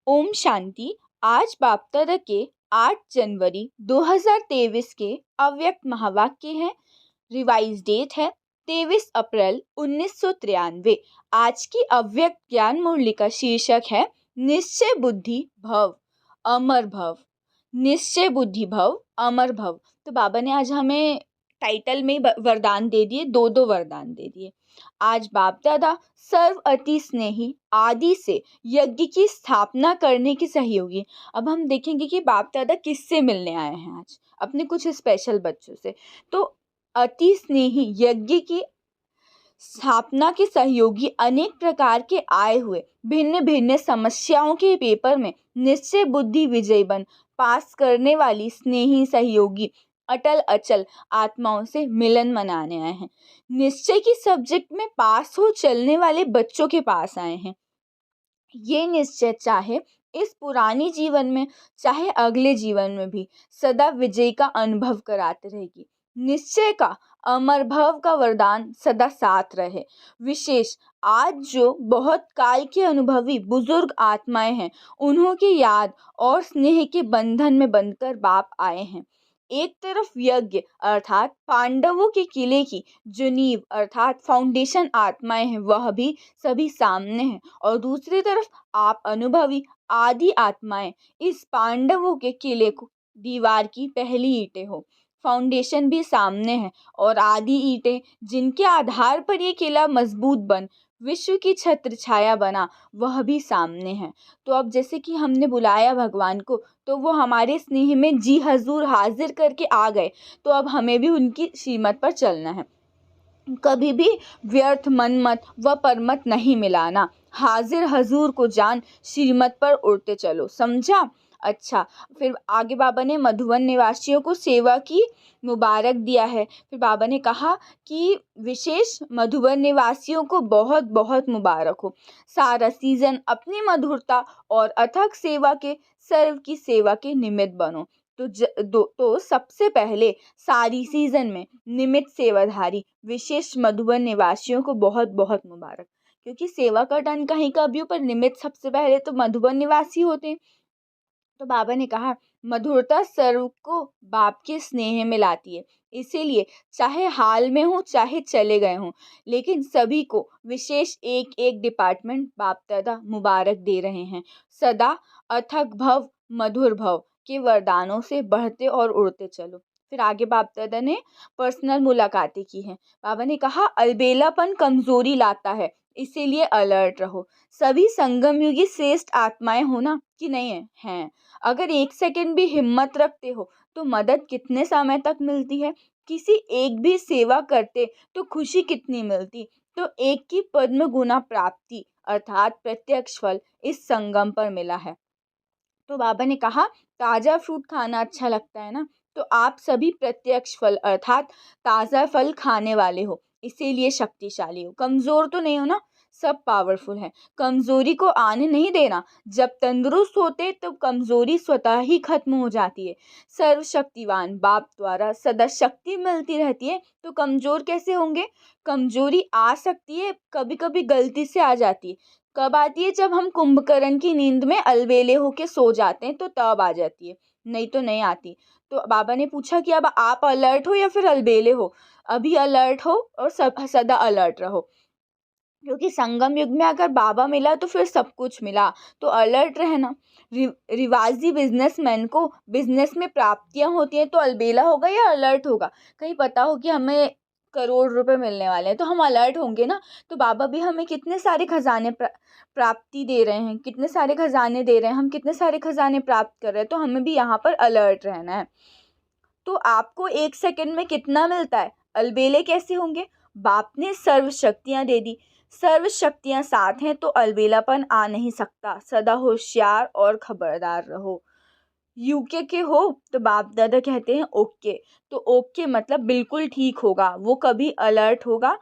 ओम शांति। आज बापदादा के 8 जनवरी 2023 के अव्यक्त महावाक्य हैं। रिवाइज डेट है 23 अप्रैल 1993। आज की अव्यक्त ज्ञान मुरली का शीर्षक है निश्चय बुद्धि भव अमर भव। निश्चय बुद्धि भव अमर भव। तो बाबा ने आज हमें टाइटल में वरदान दे दिए, दो वरदान दे दिए। आज बाप दादा सर्व अति स्नेही आदि से यज्ञ की स्थापना करने के सहयोगी। अब हम देखेंगे कि बाप दादा किससे मिलने आए हैं आज, अपने कुछ स्पेशल बच्चों से। तो अति स्नेही यज्ञ की स्थापना के सहयोगी अनेक प्रकार के आए हुए भिन्न भिन्न समस्याओं के पेपर में निश्चय बुद्धि विजय बन पास करने वाली स्नेही सहयोगी अटल अचल आत्माओं से मिलन मनाने आए हैं। निश्चय की सब्जेक्ट में पास हो चलने वाले बच्चों के पास आए हैं। ये निश्चय चाहे इस पुरानी जीवन में चाहे अगले जीवन में भी सदा विजय का अनुभव कराते रहेगी। निश्चय का अमर भव का वरदान सदा साथ रहे। विशेष आज जो बहुत काल के अनुभवी बुजुर्ग आत्माएं हैं, उन्हों की याद और स्नेह के बंधन में बंधकर बाप आए हैं। एक तरफ यज्ञ अर्थात पांडवों के किले की जो नींव अर्थात फाउंडेशन आत्माएं हैं, वह भी सभी सामने हैं, और दूसरी तरफ आप अनुभवी आदि आत्माएं इस पांडवों के किले को दीवार की पहली ईंटें हो। फाउंडेशन भी सामने है और आदि ईंटें जिनके आधार पर ये किला मजबूत बन विश्व की छत्र छाया बना, वह भी सामने है। तो अब जैसे कि हमने बुलाया भगवान को, तो वो हमारे स्नेह में जी हजूर हाजिर करके आ गए। तो अब हमें भी उनकी श्रीमत पर चलना है। कभी भी व्यर्थ मनमत व परमत नहीं मिलाना। हाजिर हजूर को जान श्रीमत पर उड़ते चलो, समझा। अच्छा, फिर आगे बाबा ने मधुबन निवासियों को सेवा की मुबारक दिया है। फिर बाबा ने कहा कि विशेष मधुबन निवासियों को बहुत बहुत मुबारक हो। सारा सीजन अपनी मधुरता और अथक सेवा के सर्व की सेवा के निमित्त बनो। तो सबसे पहले सारी सीजन में निमित्त सेवाधारी विशेष मधुबन निवासियों को बहुत बहुत मुबारक, क्योंकि सेवा का टन कहीं का भी हो, पर निमित्त सबसे पहले तो मधुबन निवासी होते हैं। तो बाबा ने कहा मधुरता सर्व को बाप के स्नेह में लाती है, इसीलिए चाहे हाल में हो चाहे चले गए हों, लेकिन सभी को विशेष एक एक डिपार्टमेंट बाप दादा मुबारक दे रहे हैं। सदा अथक भव मधुर भव के वरदानों से बढ़ते और उड़ते चलो। फिर आगे बाप दादा ने पर्सनल मुलाकातें की हैं। बाबा ने कहा अलबेलापन कमजोरी लाता है, इसीलिए अलर्ट रहो। सभी संगम युगी श्रेष्ठ आत्माएं हो ना, कि नहीं है? हैं। अगर एक सेकंड भी हिम्मत रखते हो तो मदद कितने समय तक मिलती है। किसी एक भी सेवा करते तो खुशी कितनी मिलती। तो एक की पद्म गुना प्राप्ति अर्थात प्रत्यक्ष फल इस संगम पर मिला है। तो बाबा ने कहा ताज़ा फ्रूट खाना अच्छा लगता है ना, तो आप सभी प्रत्यक्ष फल अर्थात ताज़ा फल खाने वाले हो, इसीलिए शक्तिशाली हो। कमज़ोर तो नहीं हो ना, सब पावरफुल है। कमज़ोरी को आने नहीं देना। जब तंदुरुस्त होते तो कमज़ोरी स्वतः ही खत्म हो जाती है। सर्वशक्तिवान बाप द्वारा सदा शक्ति मिलती रहती है, तो कमज़ोर कैसे होंगे। कमज़ोरी आ सकती है, कभी कभी गलती से आ जाती है। कब आती है, जब हम कुंभकर्ण की नींद में अलबेले होके सो जाते हैं, तो तब आ जाती है, नहीं तो नहीं आती। तो बाबा ने पूछा कि अब आप अलर्ट हो या फिर अलबेले हो। अभी अलर्ट हो और सब सदा अलर्ट रहो, क्योंकि संगम युग में अगर बाबा मिला तो फिर सब कुछ मिला। तो अलर्ट रहना। रिवाजी बिजनेसमैन को बिजनेस में प्राप्तियां होती हैं, तो अलबेला होगा या अलर्ट होगा। कहीं पता हो कि हमें करोड़ रुपए मिलने वाले हैं, तो हम अलर्ट होंगे ना। तो बाबा भी हमें कितने सारे खजाने प्राप्ति दे रहे हैं, कितने सारे खजाने दे रहे हैं, हम कितने सारे खजाने प्राप्त कर रहे हैं, तो हमें भी यहाँ पर अलर्ट रहना है। तो आपको एक सेकंड में कितना मिलता है, अलबेले कैसे होंगे। बाप ने सर्व शक्तियाँ दे दी, सर्व शक्तियाँ साथ हैं, तो अलबेलापन आ नहीं सकता। सदा होशियार और खबरदार रहो। यूके के हो तो बाप दादा कहते हैं ओके। तो ओके मतलब बिल्कुल ठीक होगा, वो कभी अलर्ट होगा।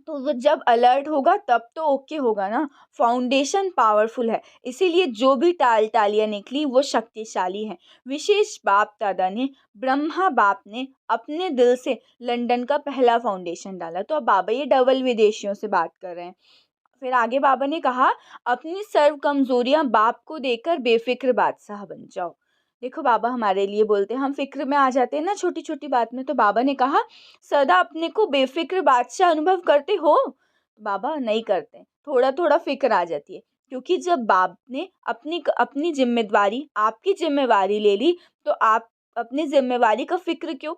तो वो जब अलर्ट होगा तब तो ओके होगा ना। फाउंडेशन पावरफुल है, इसीलिए जो भी टालियाँ निकली वो शक्तिशाली हैं। विशेष बाप दादा ने ब्रह्मा बाप ने अपने दिल से लंदन का पहला फाउंडेशन डाला। तो अब बाबा ये डबल विदेशियों से बात कर रहे हैं। फिर आगे बाबा ने कहा, अपनी सर्व कमजोरियां बाप को देकर बेफिक्र बादशाह बन जाओ। देखो बाबा हमारे लिए बोलते हैं, हम फिक्र में आ जाते हैं ना छोटी छोटी बात में, तो बाबा ने कहा सदा अपने को बेफिक्र बादशाह अनुभव करते हो? बाबा नहीं करते, थोड़ा थोड़ा फिक्र आ जाती है, क्योंकि जब बाप ने अपनी अपनी जिम्मेदारी, आपकी जिम्मेवारी ले ली, तो आप अपनी जिम्मेवारी का फिक्र क्यों?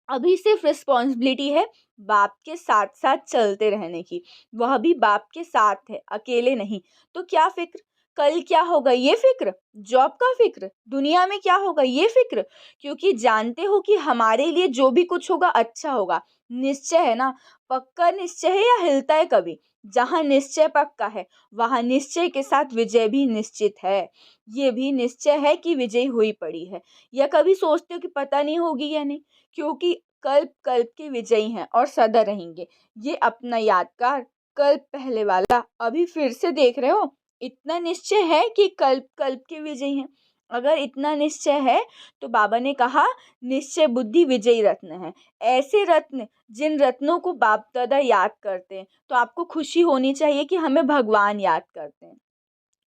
अभी सिर्फ रिस्पॉन्सिबिलिटी है बाप के साथ साथ चलते रहने की। वह भी बाप के साथ है, अकेले नहीं। तो क्या फिक्र, कल क्या होगा ये फिक्र, जॉब का फिक्र, दुनिया में क्या होगा ये फिक्र, क्योंकि जानते हो कि हमारे लिए जो भी कुछ होगा अच्छा होगा। निश्चय है ना, पक्का निश्चय है या हिलता है कभी? जहाँ निश्चय पक्का है वहाँ निश्चय के साथ विजय भी निश्चित है। ये भी निश्चय है कि विजय हुई पड़ी है। या कभी सोचते हो कि पता नहीं होगी या नहीं, क्योंकि कल्प कल्प के विजयी हैं और सदा रहेंगे। ये अपना यादगार कल्प पहले वाला अभी फिर से देख रहे हो। इतना निश्चय है कि कल्प कल्प के विजयी हैं। अगर इतना निश्चय है तो बाबा ने कहा निश्चय बुद्धि विजयी रत्न है। ऐसे रत्न जिन रत्नों को बाप दादा याद करते हैं, तो आपको खुशी होनी चाहिए कि हमें भगवान याद करते हैं।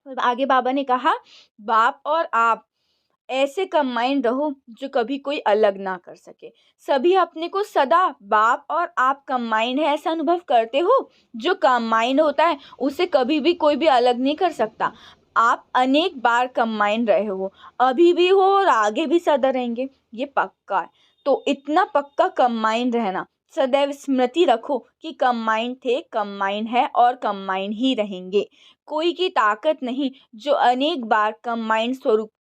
फिर आगे बाबा ने कहा, बाप और आप ऐसे कंबाइंड रहो जो कभी कोई अलग ना कर सके। सभी अपने को सदा बाप और आप कंबाइंड है ऐसा अनुभव करते हो। जो कंबाइंड होता है उसे कभी भी कोई भी अलग नहीं कर सकता। आप अनेक बार कंबाइंड रहे हो, अभी भी हो और आगे भी सदा रहेंगे, ये पक्का है। तो इतना पक्का कंबाइंड रहना, सदैव स्मृति रखो कि कंबाइंड थे, कंबाइंड है और कंबाइंड ही रहेंगे। कोई की ताकत नहीं जो अनेक बार कंबाइंड स्वरूप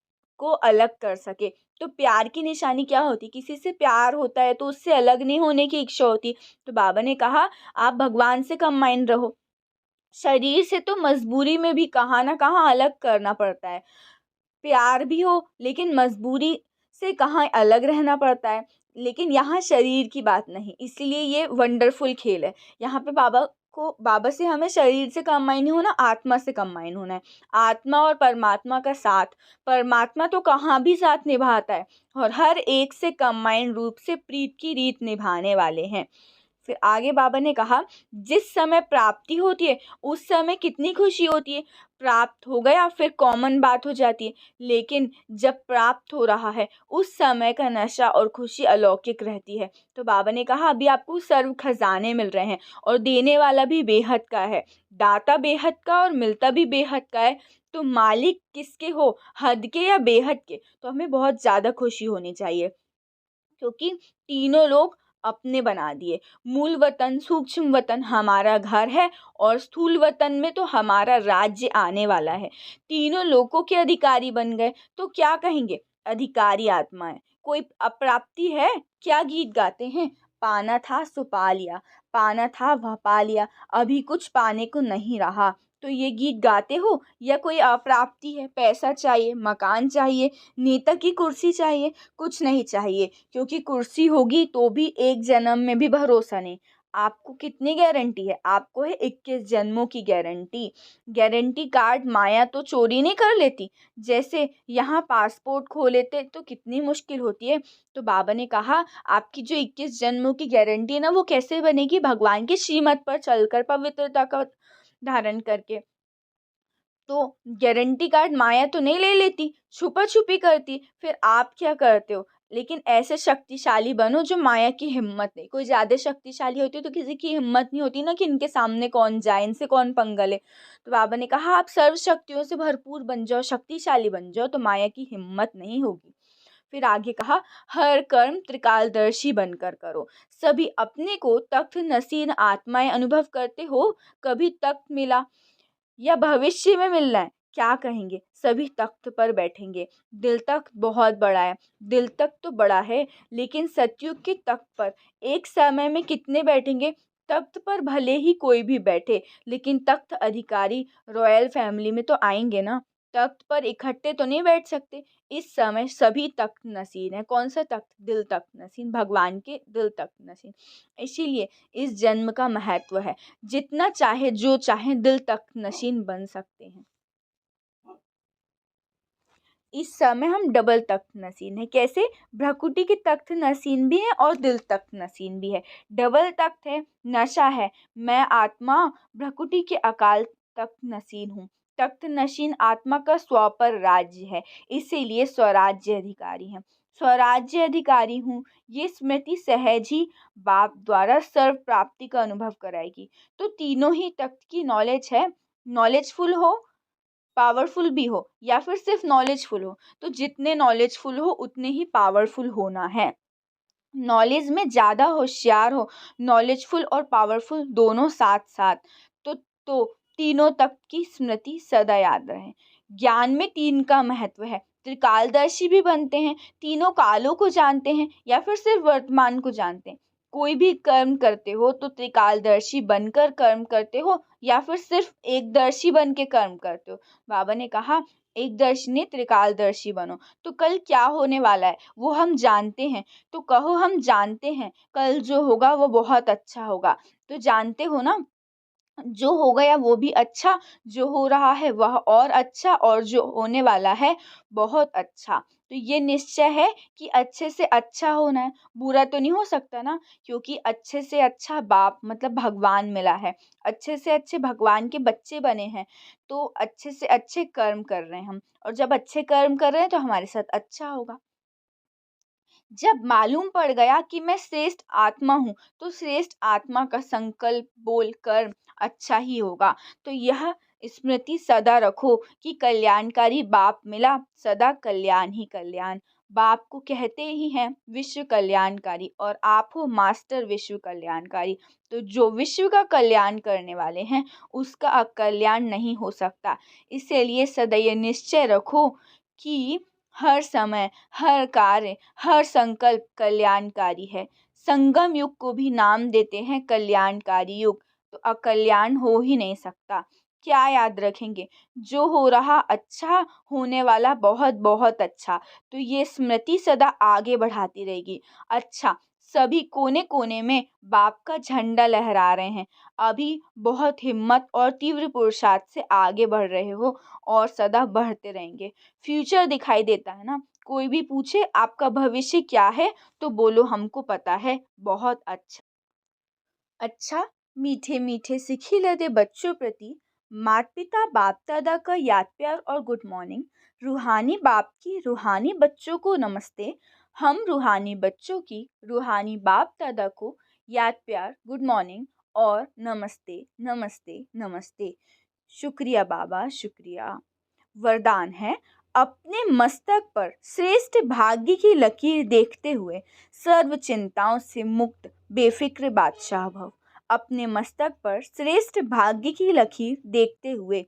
को अलग कर सके। तो प्यार की निशानी क्या होती? किसी से प्यार होता है तो उससे अलग नहीं होने की इच्छा होती। तो बाबा ने कहा आप भगवान से कंबाइंड रहो। शरीर से तो मजबूरी में भी कहाँ ना कहाँ अलग करना पड़ता है। प्यार भी हो लेकिन मजबूरी से कहाँ अलग रहना पड़ता है। लेकिन यहाँ शरीर की बात नहीं, इसलिए ये वंडरफुल खेल है। यहाँ पे बाबा से हमें शरीर से कंबाइन नहीं होना, आत्मा से कंबाइन होना है। आत्मा और परमात्मा का साथ, परमात्मा तो कहाँ भी साथ निभाता है और हर एक से कंबाइन रूप से प्रीत की रीत निभाने वाले हैं। फिर आगे बाबा ने कहा जिस समय प्राप्ति होती है उस समय कितनी खुशी होती है। प्राप्त हो गया फिर कॉमन बात हो जाती है, लेकिन जब प्राप्त हो रहा है उस समय का नशा और खुशी अलौकिक रहती है। तो बाबा ने कहा अभी आपको सर्व खजाने मिल रहे हैं और देने वाला भी बेहद का है, दाता बेहद का और मिलता भी बेहद का है। तो मालिक किसके हो, हद के या बेहद के? तो हमें बहुत ज़्यादा खुशी होनी चाहिए, क्योंकि तीनों लोग अपने बना दिए। मूल वतन सूक्ष्म वतन हमारा घर है और स्थूल वतन में तो हमारा राज्य आने वाला है। तीनों लोगों के अधिकारी बन गए तो क्या कहेंगे? अधिकारी आत्मा है। कोई अप्राप्ति है? क्या गीत गाते हैं, पाना था सो पा लिया, पाना था वह पा लिया, अभी कुछ पाने को नहीं रहा। तो ये गीत गाते हो या कोई अप्राप्ति है? पैसा चाहिए, मकान चाहिए, नेता की कुर्सी चाहिए? कुछ नहीं चाहिए, क्योंकि कुर्सी होगी तो भी एक जन्म में भी भरोसा नहीं। आपको कितनी गारंटी है? आपको है 21 जन्मों की गारंटी। गारंटी कार्ड माया तो चोरी नहीं कर लेती। जैसे यहाँ पासपोर्ट खो लेते तो कितनी मुश्किल होती है। तो बाबा ने कहा आपकी जो 21 जन्मों की गारंटी है ना, वो कैसे बनेगी? भगवान की श्रीमत पर चलकर, पवित्रता का धारण करके। तो गारंटी कार्ड माया तो नहीं ले लेती, छुपा छुपी करती। फिर आप क्या करते हो? लेकिन ऐसे शक्तिशाली बनो जो माया की हिम्मत नहीं। कोई ज़्यादा शक्तिशाली होती है तो किसी की हिम्मत नहीं होती ना कि इनके सामने कौन जाए, इनसे कौन पंगा ले। तो बाबा ने कहा आप सर्व शक्तियों से भरपूर बन जाओ, शक्तिशाली बन जाओ, तो माया की हिम्मत नहीं होगी। फिर आगे कहा हर कर्म त्रिकालदर्शी बनकर करो। सभी अपने को तख्त नसीन आत्माएं अनुभव करते हो। कभी तख्त मिला या भविष्य में मिलना है? क्या कहेंगे? सभी तख्त पर बैठेंगे। दिल तख्त बहुत बड़ा है, दिल तख्त तो बड़ा है, लेकिन सतयुग के तख्त पर एक समय में कितने बैठेंगे? तख्त पर भले ही कोई भी बैठे, लेकिन तख्त अधिकारी रॉयल फैमिली में तो आएंगे ना। तख्त पर इकट्ठे तो नहीं बैठ सकते। इस समय सभी तख्त नसीन है। कौन सा तख्त? दिल तख्त नसीन, भगवान के दिल तख्त नसीन। इसीलिए इस जन्म का महत्व है। जितना चाहे जो चाहे दिल तक नशीन बन सकते हैं। इस समय हम डबल तख्त नसीन है। कैसे? भ्रकुटी के तख्त नसीन भी है और दिल तख्त नसीन भी है। डबल तख्त है, नशा है, मैं आत्मा भ्रकुटी के अकाल तख्त नसीन हूँ। तख्त नशीन आत्मा का स्व पर राज्य है, इसीलिए स्वराज्य अधिकारी है। स्वराज्य अधिकारी हूँ, ये स्मृति सहज ही बाप द्वारा सर्व प्राप्ति का अनुभव कराएगी। तो तीनों ही तख्त की नॉलेज है। नॉलेजफुल हो, पावरफुल भी हो, या फिर सिर्फ नॉलेजफुल हो। तो जितने नॉलेजफुल हो उतने ही पावरफुल होना है। नॉलेज में ज़्यादा होशियार हो, नॉलेजफुल और पावरफुल दोनों साथ साथ। तो तीनों तक की स्मृति सदा याद रहे। ज्ञान में तीन का महत्व है। त्रिकालदर्शी भी बनते हैं, तीनों कालों को जानते हैं, या फिर सिर्फ वर्तमान को जानते हैं। कोई भी कर्म करते हो तो त्रिकालदर्शी बनकर कर्म करते हो, या फिर सिर्फ एकदर्शी बन के कर्म करते हो। बाबा ने कहा एकदर्शी नहीं, त्रिकालदर्शी बनो। तो कल क्या होने वाला है वो हम जानते हैं। तो कहो हम जानते हैं कल जो होगा वो बहुत अच्छा होगा। तो जानते हो ना, जो हो गया वो भी अच्छा, जो हो रहा है वह और अच्छा, और जो होने वाला है बहुत अच्छा। तो ये निश्चय है कि अच्छे से अच्छा होना है, बुरा तो नहीं हो सकता ना, क्योंकि अच्छे से अच्छा बाप मतलब भगवान मिला है, अच्छे से अच्छे भगवान के बच्चे बने हैं। तो अच्छे से अच्छे कर्म कर रहे हैं हम, और जब अच्छे कर्म कर रहे हैं तो हमारे साथ अच्छा होगा। जब मालूम पड़ गया कि मैं श्रेष्ठ आत्मा हूँ, तो श्रेष्ठ आत्मा का संकल्प बोल कर्म अच्छा ही होगा। तो यह स्मृति सदा रखो कि कल्याणकारी बाप मिला, सदा कल्याण ही कल्याण। बाप को कहते ही हैं विश्व कल्याणकारी, और आप हो मास्टर विश्व कल्याणकारी। तो जो विश्व का कल्याण करने वाले हैं उसका अकल्याण नहीं हो सकता। इसलिए सदा ये निश्चय रखो कि हर समय, हर कार्य, हर संकल्प कल्याणकारी है। संगम युग को भी नाम देते हैं कल्याणकारी युग। तो अकल्याण हो ही नहीं सकता। क्या याद रखेंगे? जो हो रहा अच्छा, होने वाला बहुत बहुत अच्छा। तो ये स्मृति सदा आगे बढ़ाती रहेगी। अच्छा, सभी कोने कोने में बाप का झंडा लहरा रहे हैं। अभी बहुत हिम्मत और तीव्र पुरुषार्थ से आगे बढ़ रहे हो, और सदा बढ़ते रहेंगे। फ्यूचर दिखाई देता है ना। कोई भी पूछे आपका भविष्य क्या है, तो बोलो हमको पता है, बहुत अच्छा। अच्छा, मीठे मीठे सिखिलते बच्चों प्रति माता पिता बाप दादा का याद प्यार और गुड मॉर्निंग। रूहानी बाप की रूहानी बच्चों को नमस्ते। हम रूहानी बच्चों की रूहानी बाप दादा को याद प्यार, गुड मॉर्निंग और नमस्ते नमस्ते नमस्ते। शुक्रिया बाबा, शुक्रिया। वरदान है, अपने मस्तक पर श्रेष्ठ भाग्य की लकीर देखते हुए सर्व चिंताओं से मुक्त बेफिक्र बादशाह भव। अपने मस्तक पर श्रेष्ठ भाग्य की लकीर देखते हुए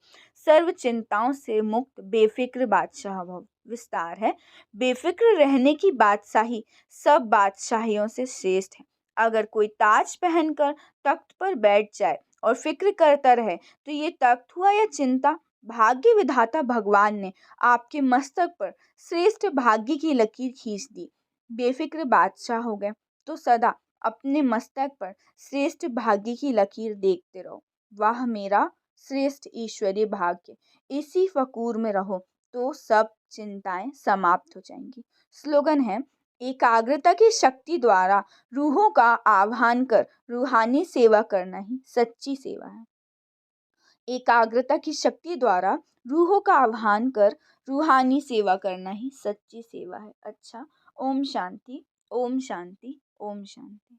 सर्व चिंताओं से मुक्त बेफिक्र बादशाह भव। विस्तार है, बेफिक्र रहने की बादशाही सब बादशाहियों से श्रेष्ठ है। अगर कोई ताज पहनकर तख्त पर बैठ जाए और फिक्र करता रहे, तो ये तख्त हुआ या चिंता? भाग्य विधाता भगवान ने आपके मस्तक पर श्रेष्ठ भाग्य की लकीर खींच दी, बेफिक्र बादशाह हो गए। तो सदा अपने मस्तक पर श्रेष्ठ भाग्य की लकीर देखते रहो। वाह मेरा श्रेष्ठ ईश्वरीय भाग्य, इसी फकूर में रहो तो सब चिंताएं समाप्त हो जाएंगी। स्लोगन है, एकाग्रता की शक्ति द्वारा रूहों का आह्वान कर रूहानी सेवा करना ही सच्ची सेवा है। एकाग्रता की शक्ति द्वारा रूहों का आह्वान कर रूहानी सेवा करना ही सच्ची सेवा है। अच्छा, ओम शांति, ओम शांति, ओम शांति।